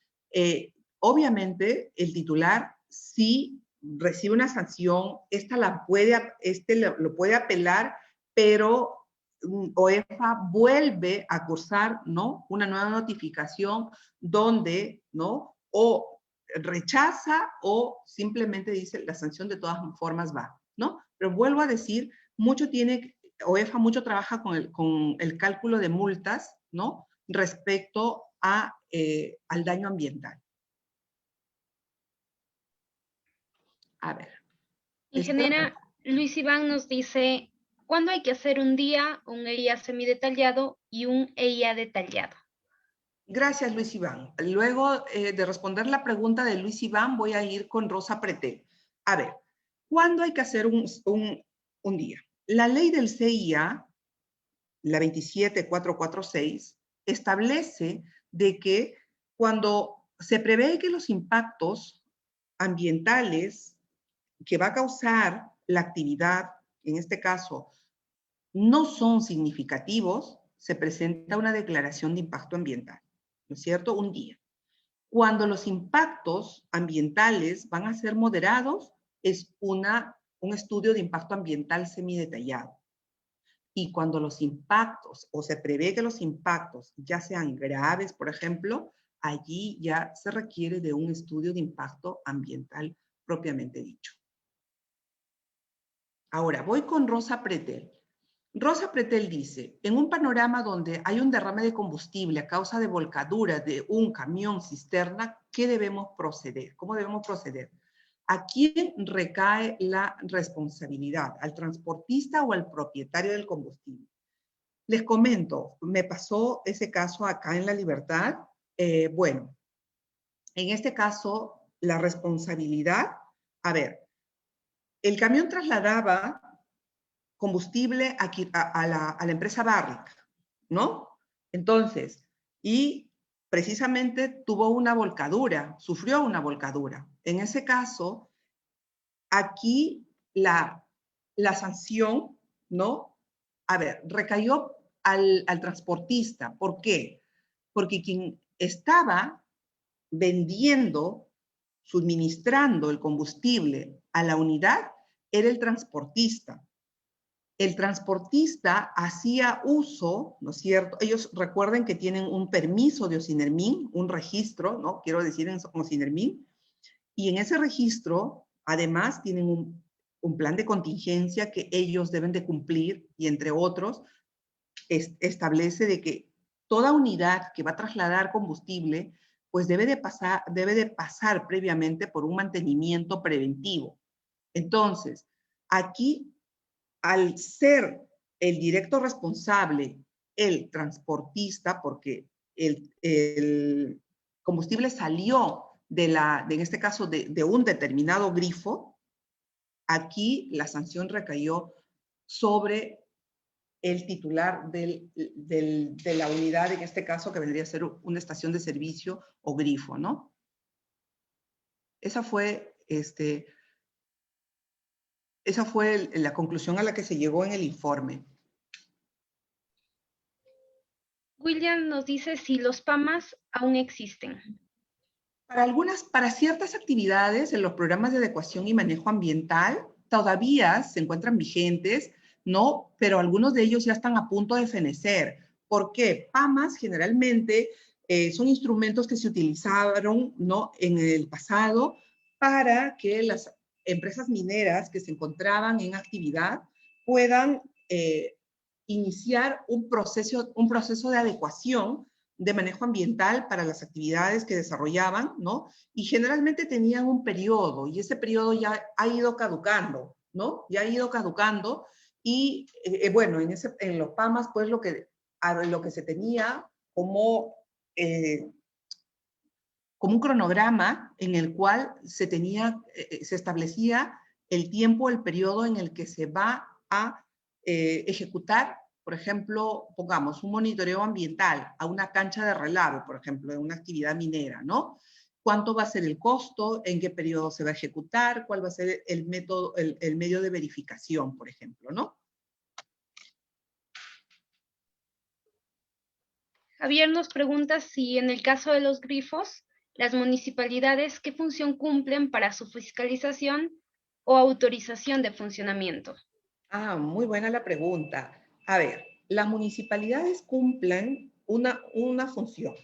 obviamente, el titular sí recibe una sanción, lo puede apelar, pero OEFA vuelve a cursar, ¿no?, una nueva notificación donde, ¿no?, o rechaza o simplemente dice la sanción de todas formas va, ¿no? Pero vuelvo a decir, OEFA mucho trabaja con el cálculo de multas, ¿no?, respecto al daño ambiental. A ver. Ingeniera, Luis Iván nos dice, ¿cuándo hay que hacer un DIA, un EIA semidetallado y un EIA detallado? Gracias, Luis Iván. Luego de responder la pregunta de Luis Iván, voy a ir con Rosa Pretel. A ver, ¿cuándo hay que hacer un DIA? La ley del CIA, la 27446, establece de que cuando se prevé que los impactos ambientales que va a causar la actividad, en este caso, no son significativos, se presenta una declaración de impacto ambiental, ¿no es cierto? Un día. Cuando los impactos ambientales van a ser moderados, es un estudio de impacto ambiental semidetallado. Y cuando los impactos, o se prevé que los impactos ya sean graves, por ejemplo, allí ya se requiere de un estudio de impacto ambiental propiamente dicho. Ahora, voy con Rosa Pretel. Rosa Pretel dice, en un panorama donde hay un derrame de combustible a causa de volcadura de un camión cisterna, ¿qué debemos proceder? ¿Cómo debemos proceder? ¿A quién recae la responsabilidad? ¿Al transportista o al propietario del combustible? Les comento, me pasó ese caso acá en La Libertad. Bueno, en este caso, la responsabilidad, a ver, el camión trasladaba combustible a la empresa Barrick, ¿no? Entonces, y precisamente tuvo una volcadura, sufrió una volcadura. En ese caso, aquí la sanción, ¿no? A ver, recayó al transportista. ¿Por qué? Porque quien estaba vendiendo, suministrando el combustible a la unidad era el transportista. El transportista hacía uso, ¿no es cierto? Ellos recuerden que tienen un permiso de Ocinermin, un registro, ¿no? Quiero decir en Ocinermin, y en ese registro, además, tienen un plan de contingencia que ellos deben de cumplir, y entre otros, establece de que toda unidad que va a trasladar combustible, pues debe de pasar previamente por un mantenimiento preventivo. Entonces, aquí, al ser el directo responsable el transportista, porque el combustible salió en este caso, de un determinado grifo, aquí la sanción recayó sobre el titular de la unidad, en este caso, que vendría a ser una estación de servicio o grifo, ¿no? Esa fue la conclusión a la que se llegó en el informe. William nos dice si los PAMAS aún existen. Para ciertas actividades en los programas de adecuación y manejo ambiental, todavía se encuentran vigentes, ¿no? Pero algunos de ellos ya están a punto de fenecer. ¿Por qué? PAMAS generalmente son instrumentos que se utilizaron, ¿no? En el pasado para que las empresas mineras que se encontraban en actividad puedan iniciar un proceso de adecuación de manejo ambiental para las actividades que desarrollaban, ¿no? Y generalmente tenían un periodo, y ese periodo ya ha ido caducando, ¿no? Ya ha ido caducando, y bueno, en los PAMAS, pues lo que se tenía como un cronograma en el cual se establecía el tiempo, el periodo en el que se va a ejecutar, por ejemplo, pongamos un monitoreo ambiental a una cancha de relave, por ejemplo, de una actividad minera, ¿no? ¿Cuánto va a ser el costo? ¿En qué periodo se va a ejecutar? ¿Cuál va a ser el método, el medio de verificación, por ejemplo, ¿no? Javier nos pregunta si en el caso de los grifos, las municipalidades, ¿qué función cumplen para su fiscalización o autorización de funcionamiento? Ah, muy buena la pregunta. A ver, las municipalidades cumplen una función.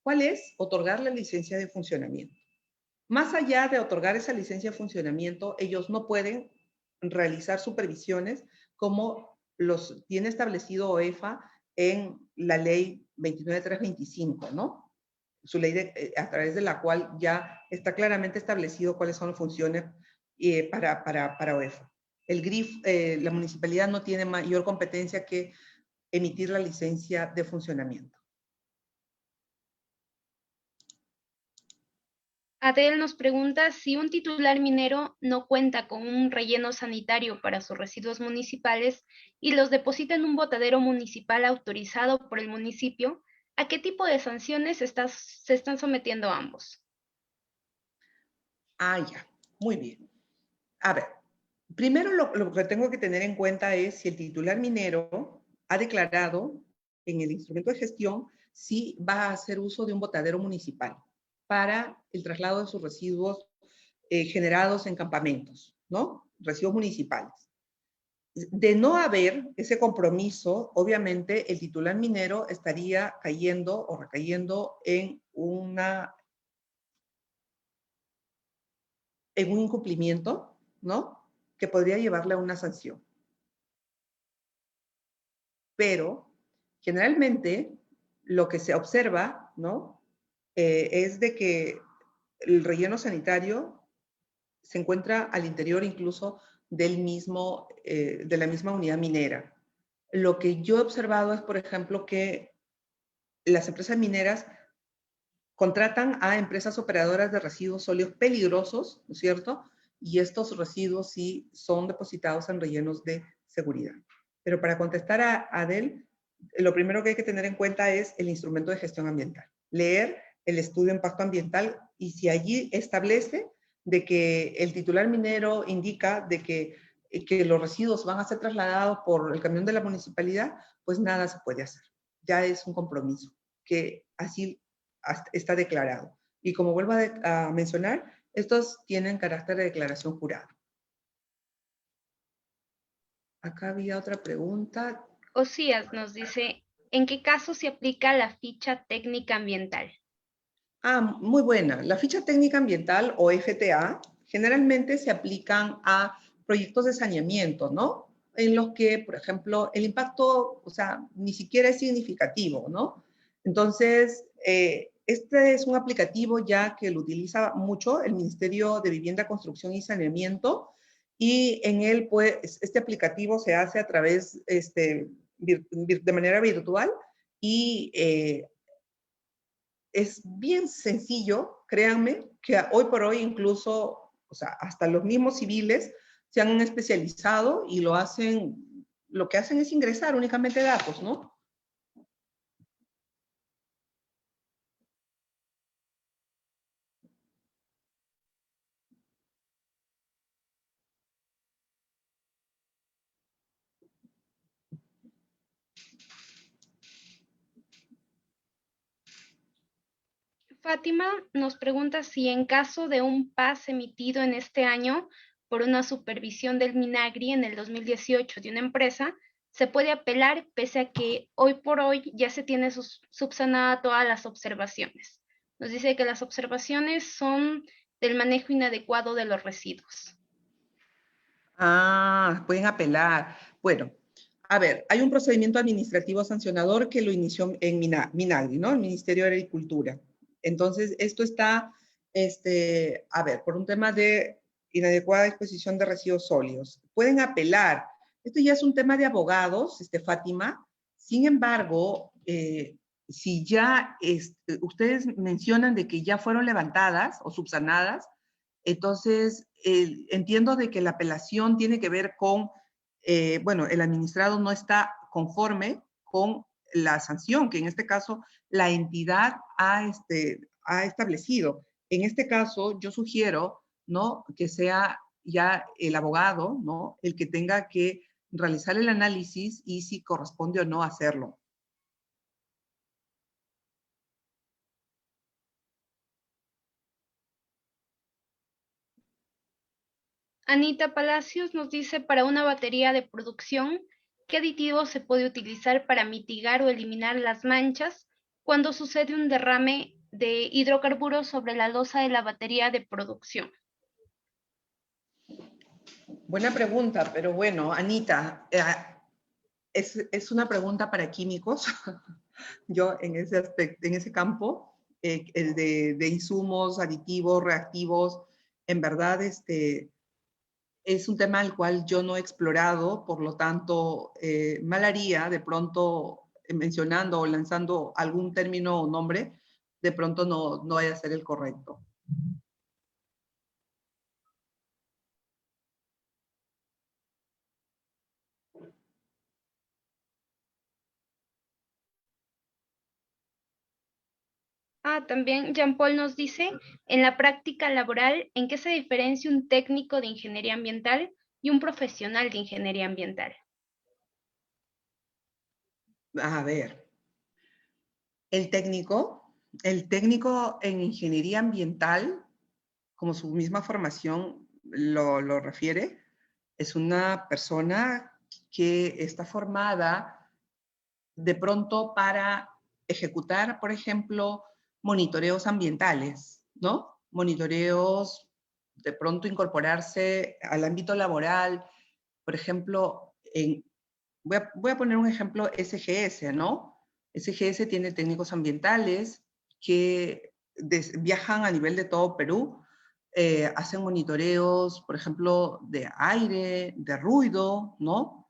¿Cuál es? Otorgar la licencia de funcionamiento. Más allá de otorgar esa licencia de funcionamiento, ellos no pueden realizar supervisiones como los tiene establecido OEFA en la ley 29325, ¿no? Su ley a través de la cual ya está claramente establecido cuáles son las funciones para OEFA. El GRIF, la municipalidad no tiene mayor competencia que emitir la licencia de funcionamiento. Adel nos pregunta si un titular minero no cuenta con un relleno sanitario para sus residuos municipales y los deposita en un botadero municipal autorizado por el municipio, ¿a qué tipo de sanciones se están sometiendo ambos? Ah, ya. Muy bien. A ver, primero lo que tengo que tener en cuenta es si el titular minero ha declarado en el instrumento de gestión si va a hacer uso de un botadero municipal para el traslado de sus residuos generados en campamentos, ¿no? Residuos municipales. De no haber ese compromiso, obviamente el titular minero estaría cayendo o recayendo en un incumplimiento, ¿no? Que podría llevarle a una sanción. Pero generalmente lo que se observa, ¿no? Es de que el relleno sanitario se encuentra al interior incluso de la misma unidad minera. Lo que yo he observado es, por ejemplo, que las empresas mineras contratan a empresas operadoras de residuos sólidos peligrosos, ¿no es cierto? Y estos residuos sí son depositados en rellenos de seguridad. Pero para contestar a Adel, lo primero que hay que tener en cuenta es el instrumento de gestión ambiental. Leer el estudio de impacto ambiental y si allí establece de que el titular minero indica de que los residuos van a ser trasladados por el camión de la municipalidad, pues nada se puede hacer. Ya es un compromiso que así está declarado. Y como vuelvo a mencionar, estos tienen carácter de declaración jurada. Acá había otra pregunta. Osías nos dice, ¿en qué caso se aplica la ficha técnica ambiental? Ah, muy buena. La ficha técnica ambiental o FTA generalmente se aplican a proyectos de saneamiento, ¿no? En los que, por ejemplo, el impacto, o sea, ni siquiera es significativo, ¿no? Entonces, este es un aplicativo ya que lo utiliza mucho el Ministerio de Vivienda, Construcción y Saneamiento y en él, pues, este aplicativo se hace a través, de manera virtual y es bien sencillo, créanme, que hoy por hoy incluso, o sea, hasta los mismos civiles se han especializado y lo que hacen es ingresar únicamente datos, ¿no? Fátima nos pregunta si en caso de un PAS emitido en este año por una supervisión del MINAGRI en el 2018 de una empresa, se puede apelar pese a que hoy por hoy ya se tiene subsanada todas las observaciones. Nos dice que las observaciones son del manejo inadecuado de los residuos. Ah, pueden apelar. Bueno, a ver, hay un procedimiento administrativo sancionador que lo inició en Minagri, ¿no? El Ministerio de Agricultura. Entonces, esto está, a ver, por un tema de inadecuada disposición de residuos sólidos. Pueden apelar. Esto ya es un tema de abogados, Fátima. Sin embargo, si ya ustedes mencionan de que ya fueron levantadas o subsanadas, entonces entiendo de que la apelación tiene que ver con, bueno, el administrado no está conforme con la sanción que en este caso la entidad ha establecido. En este caso, yo sugiero, ¿no? Que sea ya el abogado, ¿no? El que tenga que realizar el análisis y si corresponde o no hacerlo. Anita Palacios nos dice, para una batería de producción, ¿qué aditivo se puede utilizar para mitigar o eliminar las manchas cuando sucede un derrame de hidrocarburos sobre la losa de la batería de producción? Buena pregunta, pero bueno, Anita, es una pregunta para químicos. Yo en ese aspecto, en ese campo, el de insumos, aditivos, reactivos, en verdad es un tema al cual yo no he explorado, por lo tanto, mal haría de pronto mencionando o lanzando algún término o nombre, de pronto no vaya a ser el correcto. También Jean Paul nos dice, en la práctica laboral, ¿en qué se diferencia un técnico de ingeniería ambiental y un profesional de ingeniería ambiental? A ver, el técnico en ingeniería ambiental, como su misma formación lo refiere, es una persona que está formada de pronto para ejecutar, por ejemplo, monitoreos ambientales, ¿no? Monitoreos, de pronto incorporarse al ámbito laboral, por ejemplo, voy a poner un ejemplo, SGS, ¿no? SGS tiene técnicos ambientales que viajan a nivel de todo Perú, hacen monitoreos, por ejemplo, de aire, de ruido, ¿no?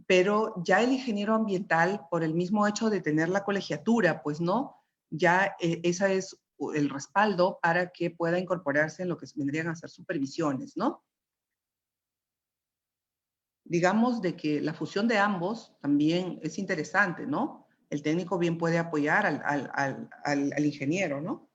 Pero ya el ingeniero ambiental, por el mismo hecho de tener la colegiatura, pues no, ya esa es el respaldo para que pueda incorporarse en lo que vendrían a ser supervisiones, ¿no? Digamos de que la fusión de ambos también es interesante, ¿no? El técnico bien puede apoyar al ingeniero, ¿no?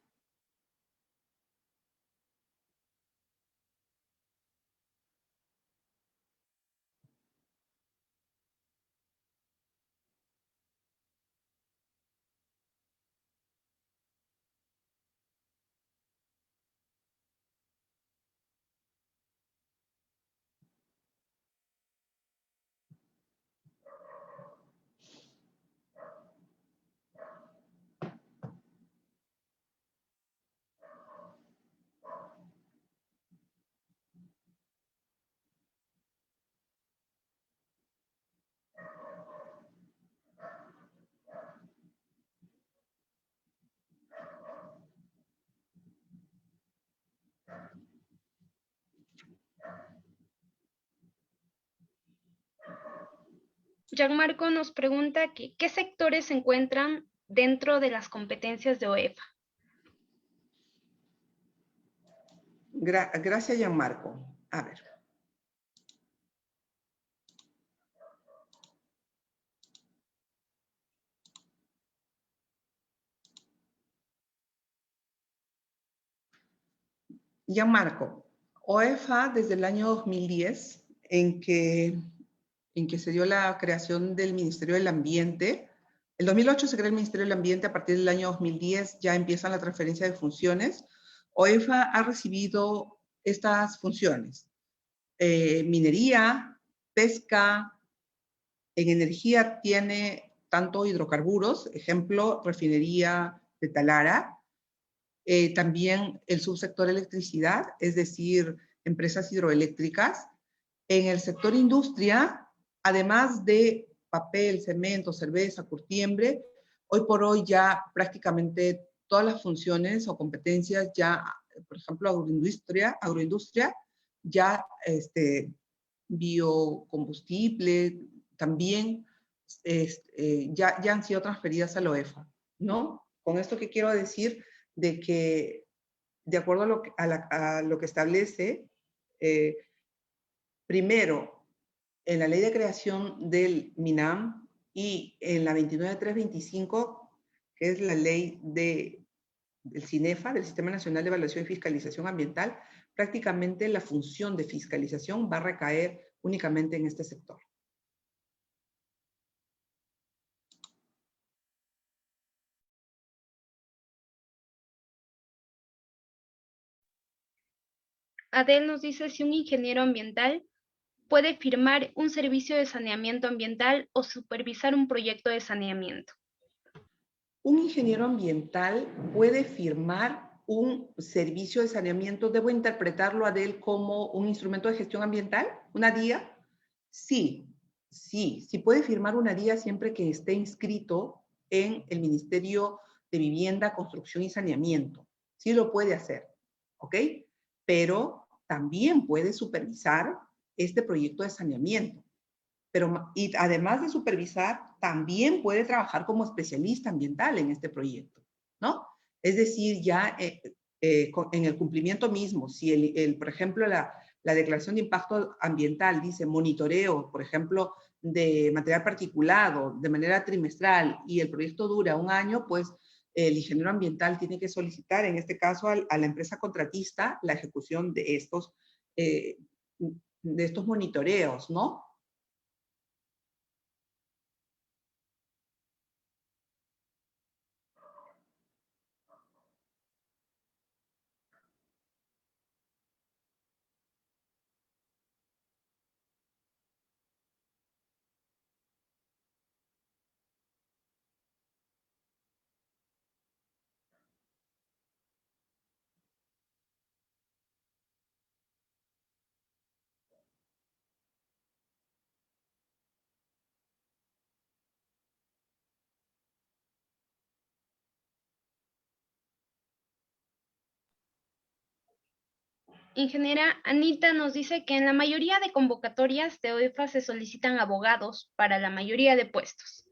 Gianmarco nos pregunta que, ¿qué sectores se encuentran dentro de las competencias de OEFA? Gracias, Gianmarco. A ver. Gianmarco, OEFA desde el año 2010, en que se dio la creación del Ministerio del Ambiente. El 2008 se crea el Ministerio del Ambiente, a partir del año 2010 ya empieza la transferencia de funciones. OEFA ha recibido estas funciones: minería, pesca, en energía tiene tanto hidrocarburos, ejemplo, refinería de Talara, también el subsector electricidad, es decir, empresas hidroeléctricas. En el sector industria, además de papel, cemento, cerveza, curtiembre, hoy por hoy ya prácticamente todas las funciones o competencias ya, por ejemplo, agroindustria ya biocombustible, también ya han sido transferidas a la OEFA, ¿no? Con esto que quiero decir de que, de acuerdo a lo que establece, primero, en la ley de creación del MINAM y en la 29325, que es la ley del CINEFA, del Sistema Nacional de Evaluación y Fiscalización Ambiental, prácticamente la función de fiscalización va a recaer únicamente en este sector. Adel nos dice si un ingeniero ambiental puede firmar un servicio de saneamiento ambiental o supervisar un proyecto de saneamiento. Un ingeniero ambiental puede firmar un servicio de saneamiento. ¿Debo interpretarlo, Adel, como un instrumento de gestión ambiental? ¿Una DIA? Sí. Sí, sí puede firmar una DIA siempre que esté inscrito en el Ministerio de Vivienda, Construcción y Saneamiento. Sí lo puede hacer, ¿ok? Pero también puede supervisar este proyecto de saneamiento. Pero, y además de supervisar, también puede trabajar como especialista ambiental en este proyecto, ¿no? Es decir, ya en el cumplimiento mismo, si por ejemplo, la declaración de impacto ambiental dice monitoreo, por ejemplo, de material particulado de manera trimestral y el proyecto dura un año, pues el ingeniero ambiental tiene que solicitar, en este caso, a la empresa contratista la ejecución de estos monitoreos, ¿no? Ingeniera Anita nos dice que en la mayoría de convocatorias de OEFA se solicitan abogados para la mayoría de puestos.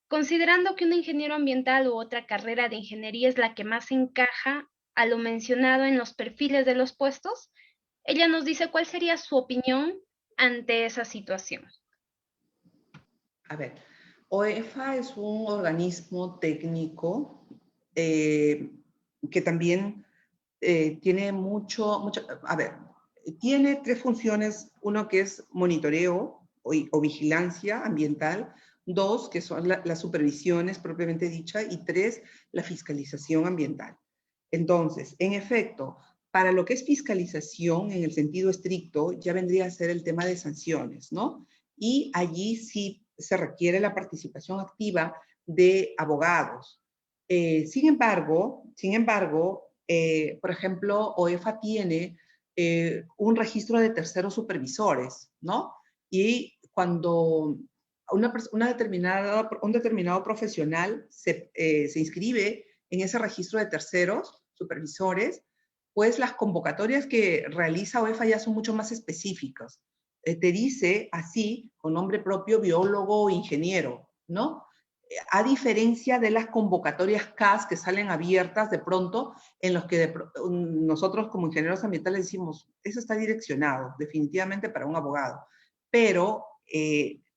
Considerando que un ingeniero ambiental u otra carrera de ingeniería es la que más encaja a lo mencionado en los perfiles de los puestos, ella nos dice cuál sería su opinión ante esa situación. A ver, OEFA es un organismo técnico que también tiene a ver, tiene tres funciones, uno que es monitoreo o vigilancia ambiental, dos que son las supervisiones propiamente dicha y tres, la fiscalización ambiental. Entonces, en efecto, para lo que es fiscalización en el sentido estricto, ya vendría a ser el tema de sanciones, ¿no? Y allí sí se requiere la participación activa de abogados. Sin embargo, por ejemplo, OEFA tiene un registro de terceros supervisores, ¿no? Y cuando un determinado profesional se inscribe en ese registro de terceros supervisores, pues las convocatorias que realiza OEFA ya son mucho más específicas. Te dice así, con nombre propio, biólogo o ingeniero, ¿no? A diferencia de las convocatorias CAS que salen abiertas de pronto, en los que nosotros como ingenieros ambientales decimos, eso está direccionado definitivamente para un abogado. Pero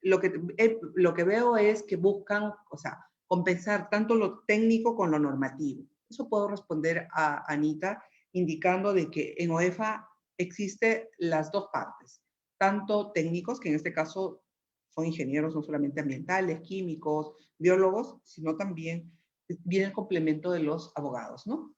lo que veo es que buscan, o sea, compensar tanto lo técnico con lo normativo. Eso puedo responder a Anita, indicando de que en OEFA existe las dos partes, tanto técnicos, que en este caso son ingenieros no solamente ambientales, químicos, biólogos, sino también viene el complemento de los abogados, ¿no?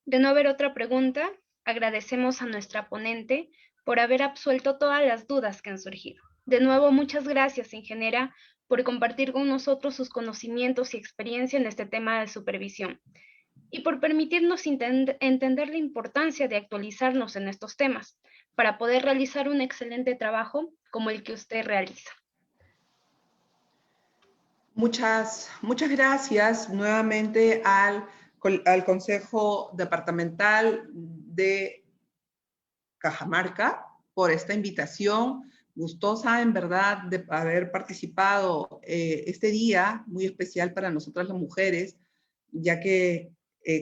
De no haber otra pregunta, agradecemos a nuestra ponente por haber absuelto todas las dudas que han surgido. De nuevo, muchas gracias, ingeniera, por compartir con nosotros sus conocimientos y experiencia en este tema de supervisión y por permitirnos entender la importancia de actualizarnos en estos temas para poder realizar un excelente trabajo como el que usted realiza. Muchas gracias nuevamente al Consejo Departamental de Cajamarca por esta invitación. Gustosa en verdad de haber participado este día muy especial para nosotras las mujeres, ya que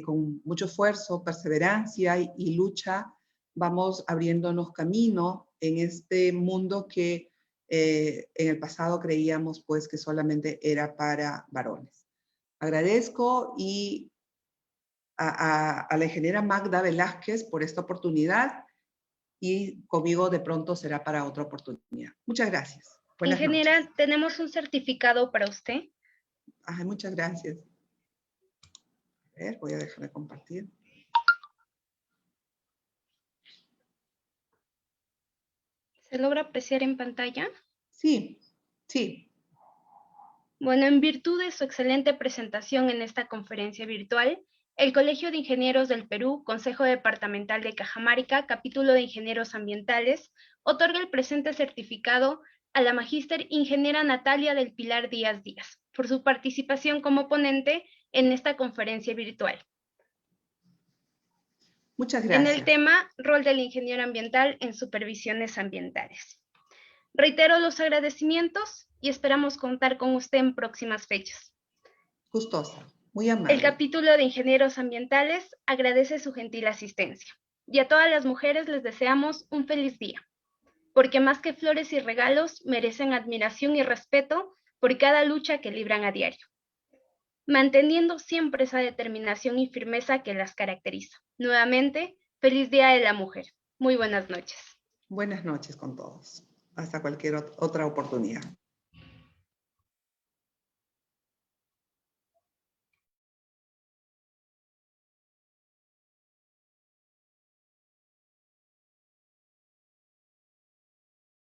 con mucho esfuerzo, perseverancia y lucha vamos abriéndonos camino en este mundo que en el pasado creíamos pues que solamente era para varones. Agradezco y a la ingeniera Magda Velázquez por esta oportunidad y conmigo de pronto será para otra oportunidad. Muchas gracias. Buenas Ingeniera, noches. tenemos un certificado para usted. Ay, muchas gracias. A ver, voy a dejar de compartir. ¿Se logra apreciar en pantalla? Sí, sí. Bueno, en virtud de su excelente presentación en esta conferencia virtual, el Colegio de Ingenieros del Perú, Consejo Departamental de Cajamarca, Capítulo de Ingenieros Ambientales, otorga el presente certificado a la magíster ingeniera Natalia del Pilar Díaz Díaz, por su participación como ponente en esta conferencia virtual. Muchas En el gracias. tema, rol del ingeniero ambiental en supervisiones ambientales. Reitero los agradecimientos y esperamos contar con usted en próximas fechas. Gustosa, muy El amable. capítulo de Ingenieros Ambientales agradece su gentil asistencia y a todas las mujeres les deseamos un feliz día, porque más que flores y regalos merecen admiración y respeto por cada lucha que libran a diario, manteniendo siempre esa determinación y firmeza que las caracteriza. Nuevamente, feliz Día de la Mujer. Muy buenas noches. Buenas noches con todos. Hasta cualquier otra oportunidad.